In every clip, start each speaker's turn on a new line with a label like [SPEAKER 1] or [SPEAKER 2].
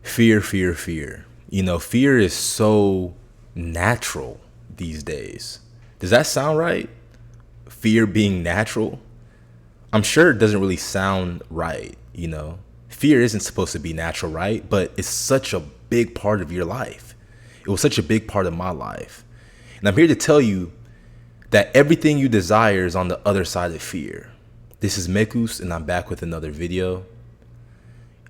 [SPEAKER 1] Fear, fear, fear. Fear is so natural these days. Does that sound right? Fear being natural? I'm sure it doesn't really sound right. Fear isn't supposed to be natural, right? But it's such a big part of your life. It was such a big part of my life. And I'm here to tell you that everything you desire is on the other side of fear. This is Mekus, and I'm back with another video.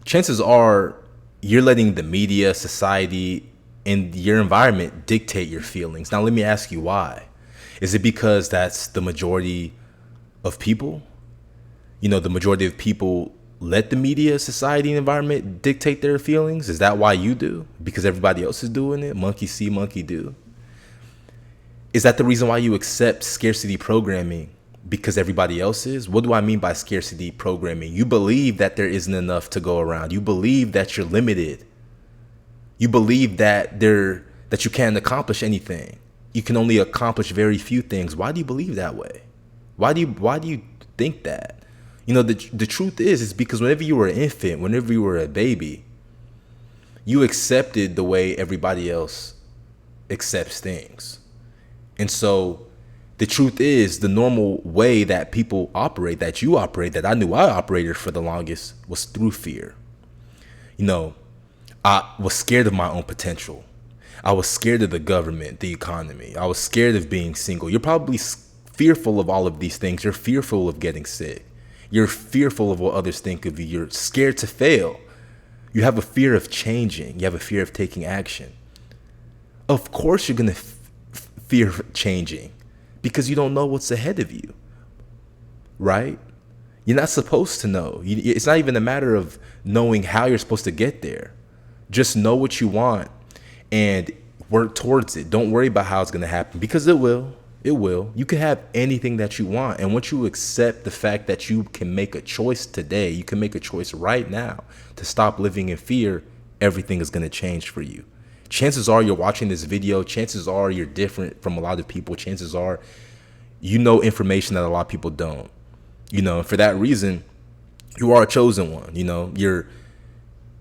[SPEAKER 1] Chances are you're letting the media, society, and your environment dictate your feelings. Now, let me ask you why. Is it because that's the majority of people? The majority of people let the media, society, and environment dictate their feelings? Is that why you do? Because everybody else is doing it? Monkey see, monkey do. Is that the reason why you accept scarcity programming? Because everybody else is? What do I mean by scarcity programming? You believe that there isn't enough to go around. You believe that you're limited. You believe that you can't accomplish anything. You can only accomplish very few things. Why do you believe that way? Why do you think that? The truth is because whenever you were an infant, whenever you were a baby, you accepted the way everybody else accepts things. And so the truth is, the normal way that people operate, that you operate, that I knew I operated for the longest, was through fear. I was scared of my own potential. I was scared of the government, the economy. I was scared of being single. You're probably fearful of all of these things. You're fearful of getting sick. You're fearful of what others think of you. You're scared to fail. You have a fear of changing. You have a fear of taking action. Of course, you're going to fear changing. Because you don't know what's ahead of you, right? You're not supposed to know. It's not even a matter of knowing how you're supposed to get there. Just know what you want and work towards it. Don't worry about how it's going to happen, because it will. It will. You can have anything that you want. And once you accept the fact that you can make a choice today, you can make a choice right now to stop living in fear, everything is going to change for you. Chances are you're watching this video. Chances are you're different from a lot of people. Chances are you know information that a lot of people don't. And for that reason, you are a chosen one. You're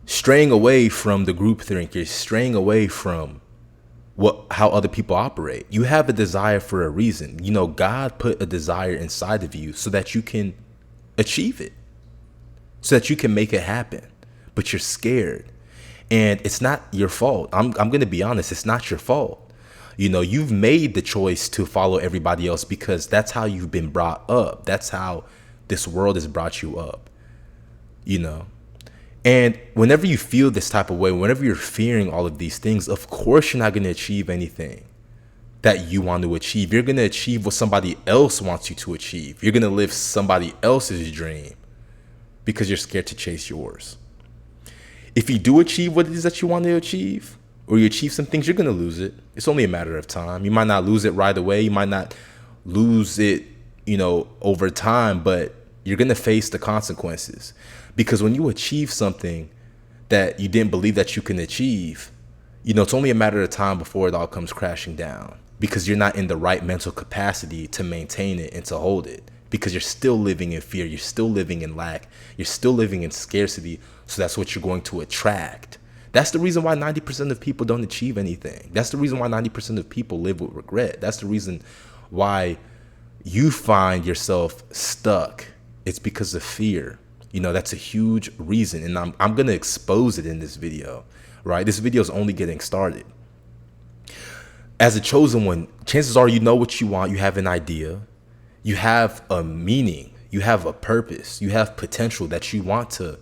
[SPEAKER 1] straying away from the groupthink. You're straying away from how other people operate. You have a desire for a reason. God put a desire inside of you so that you can achieve it, so that you can make it happen. But you're scared. And it's not your fault. I'm going to be honest. It's not your fault. You've made the choice to follow everybody else because that's how you've been brought up. That's how this world has brought you up. And whenever you feel this type of way, whenever you're fearing all of these things, of course, you're not going to achieve anything that you want to achieve. You're going to achieve what somebody else wants you to achieve. You're going to live somebody else's dream because you're scared to chase yours. If you do achieve what it is that you want to achieve, or you achieve some things, you're going to lose it. It's only a matter of time. You might not lose it right away. You might not lose it, over time, but you're going to face the consequences. Because when you achieve something that you didn't believe that you can achieve, it's only a matter of time before it all comes crashing down, because you're not in the right mental capacity to maintain it and to hold it. Because you're still living in fear. You're still living in lack. You're still living in scarcity. So that's what you're going to attract. That's the reason why 90% of people don't achieve anything. That's the reason why 90% of people live with regret. That's the reason why you find yourself stuck. It's because of fear. That's a huge reason. And I'm going to expose it in this video, right? This video is only getting started. As a chosen one, chances are you know what you want. You have an idea. You have a meaning, you have a purpose, you have potential that you want to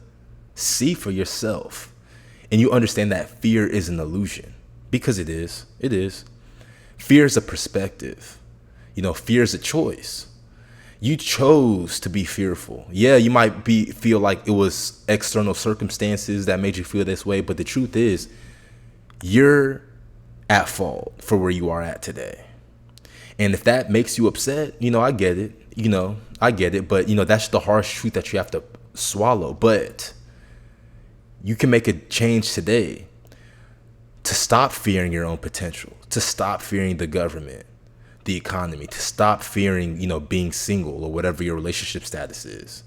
[SPEAKER 1] see for yourself. And you understand that fear is an illusion, because it is. Fear is a perspective. Fear is a choice. You chose to be fearful. Yeah, you might feel like it was external circumstances that made you feel this way. But the truth is, you're at fault for where you are at today. And if that makes you upset, I get it. I get it. But, that's the harsh truth that you have to swallow. But you can make a change today to stop fearing your own potential, to stop fearing the government, the economy, to stop fearing, being single or whatever your relationship status is.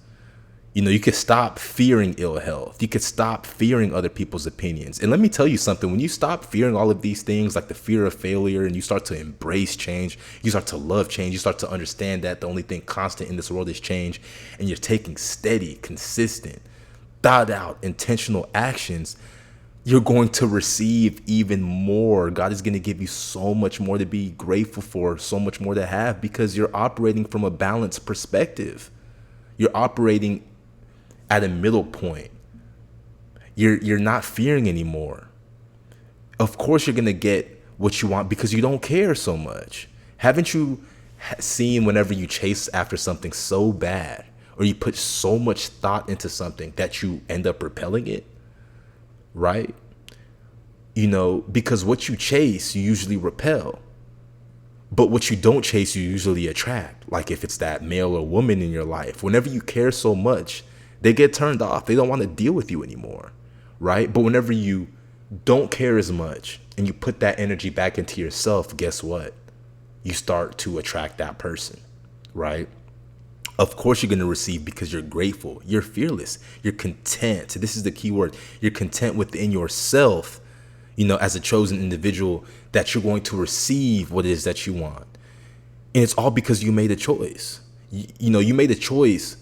[SPEAKER 1] You could stop fearing ill health. You could stop fearing other people's opinions. And let me tell you something, when you stop fearing all of these things, like the fear of failure, and you start to embrace change, you start to love change, you start to understand that the only thing constant in this world is change, and you're taking steady, consistent, thought out, intentional actions, you're going to receive even more. God is going to give you so much more to be grateful for, so much more to have, because you're operating from a balanced perspective. You're operating at a middle point. You're not fearing anymore. Of course you're going to get what you want because you don't care so much. Haven't you seen whenever you chase after something so bad, or you put so much thought into something, that you end up repelling it? Right? Because what you chase, you usually repel. But what you don't chase, you usually attract. Like if it's that male or woman in your life, whenever you care so much, they get turned off. They don't want to deal with you anymore, right? But whenever you don't care as much and you put that energy back into yourself, guess what? You start to attract that person, right? Of course you're going to receive because you're grateful. You're fearless. You're content. This is the key word. You're content within yourself, as a chosen individual, that you're going to receive what it is that you want. And it's all because you made a choice. You made a choice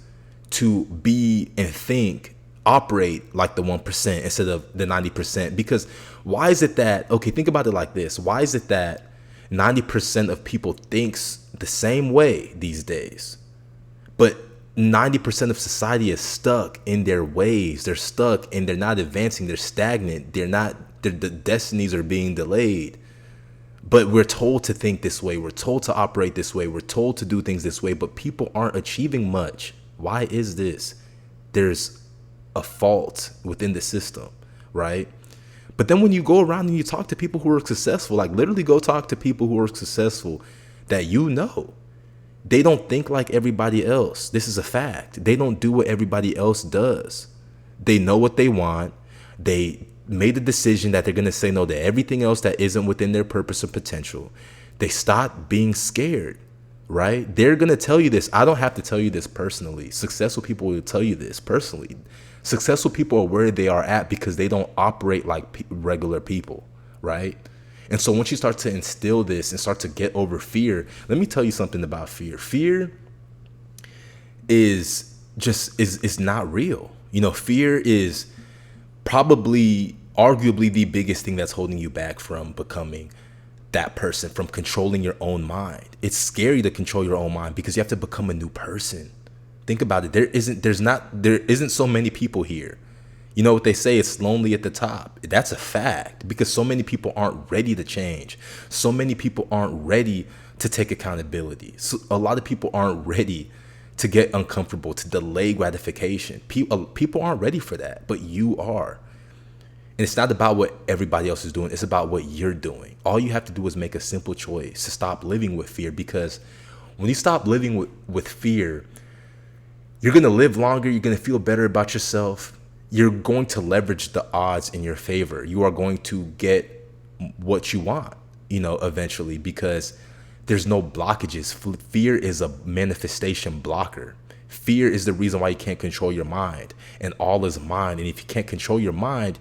[SPEAKER 1] to be and think, operate like the 1% instead of the 90%. Because why is it that, okay, think about it like this. Why is it that 90% of people thinks the same way these days, but 90% of society is stuck in their ways? They're stuck and they're not advancing. They're stagnant. The destinies are being delayed. But we're told to think this way. We're told to operate this way. We're told to do things this way, but people aren't achieving much. Why is this? There's a fault within the system, right? But then when you go around and you talk to people who are successful, like literally go talk to people who are successful that they don't think like everybody else. This is a fact. They don't do what everybody else does. They know what they want. They made the decision that they're going to say no to everything else that isn't within their purpose or potential. They stop being scared, right? They're going to tell you this. I don't have to tell you this personally. Successful people will tell you this personally. Successful people are where they are at because they don't operate like regular people, right? And so once you start to instill this and start to get over fear, let me tell you something about fear. Fear is not real. Fear is probably arguably the biggest thing that's holding you back from becoming that person, from controlling your own mind. It's scary to control your own mind because you have to become a new person. Think about it. There isn't so many people here. You know what they say, it's lonely at the top. That's a fact because so many people aren't ready to change. So many people aren't ready to take accountability. So a lot of people aren't ready to get uncomfortable, to delay gratification. People aren't ready for that, but you are. And it's not about what everybody else is doing. It's about what you're doing. All you have to do is make a simple choice to stop living with fear, because when you stop living with fear, you're going to live longer. You're going to feel better about yourself. You're going to leverage the odds in your favor. You are going to get what you want, eventually, because there's no blockages. Fear is a manifestation blocker. Fear is the reason why you can't control your mind, and all is mind. And if you can't control your mind,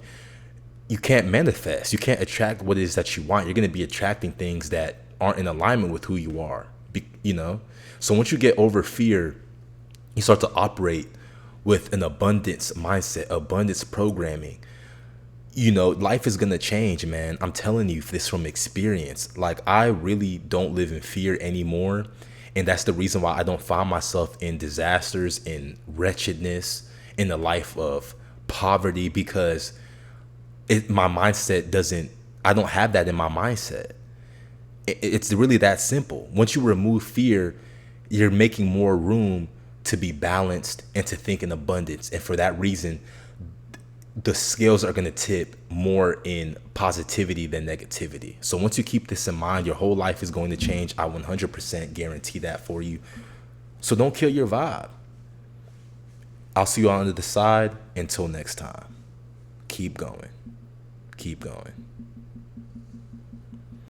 [SPEAKER 1] you can't manifest. You can't attract what it is that you want. You're going to be attracting things that aren't in alignment with who you are, So once you get over fear, you start to operate with an abundance mindset, abundance programming. Life is going to change, man. I'm telling you this from experience. Like, I really don't live in fear anymore. And that's the reason why I don't find myself in disasters, in wretchedness, in a life of poverty, because my mindset I don't have that in my mindset. It's really that simple. Once you remove fear, you're making more room to be balanced and to think in abundance. And for that reason, the scales are going to tip more in positivity than negativity. So once you keep this in mind, your whole life is going to change. I 100% guarantee that for you. So don't kill your vibe. I'll see you on the other side. Until next time, keep going. Keep going.